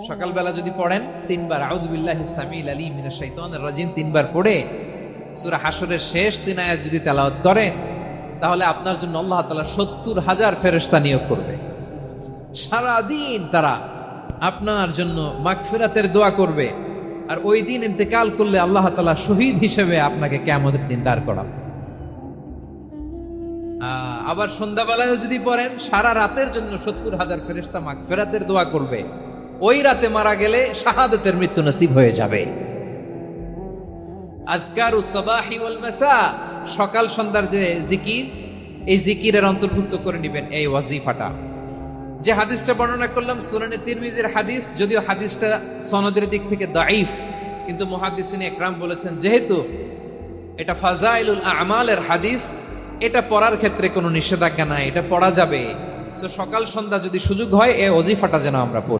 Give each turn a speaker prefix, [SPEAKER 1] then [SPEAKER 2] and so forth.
[SPEAKER 1] সকালবেলা যদি পড়েন 3 বার আউযু বিল্লাহিস সামিল আলিম মিনাশ শাইতানির রাজিম 3 বার পড়ে সূরা হাশরের শেষ 3 আয়াত যদি তেলাওয়াত করেন, তাহলে আপনার জন্য আল্লাহ তাআলা 70,000 ফেরেশতা নিয়োগ করবে। সারা দিন তারা আপনার জন্য মাগফিরাতের দোয়া করবে। আর ওই দিন ইন্তেকাল করলে আল্লাহ তাআলা শহীদ হিসেবে আপনাকে কিয়ামতের দিন দাঁড় করাবে। আবার সন্ধ্যাবেলায় যদি পড়েন, সারা রাতের জন্য 70,000 ফেরেশতা মাগফিরাতের দোয়া করবে। ওই রাতে মারা গেলে শাহাদাতের মৃত্যু নসিব হয়ে যাবে। আযকারুস সাবাহি ওয়াল মাসা, সকাল সন্ধ্যার যে জিকির, এই জিকিরের অন্তর্ভুক্ত করে নেবেন এই ওয়াজিফাটা। যে হাদিসটা বর্ণনা করলাম সুনানে তিরমিজির হাদিস, যদিও হাদিসটা সনদের দিক থেকে দাঈফ, কিন্তু মুহাদ্দিসিন ইকরাম বলেছেন যেহেতু এটা ফাজাইলুল আমালের হাদিস, এটা পড়ার ক্ষেত্রে কোনো নিষেধাজ্ঞা নাই, এটা পড়া যাবে। সো সকাল সন্ধ্যা যদি সুযোগ হয় এই ওয়াজিফাটা যেন আমরা পড়ি।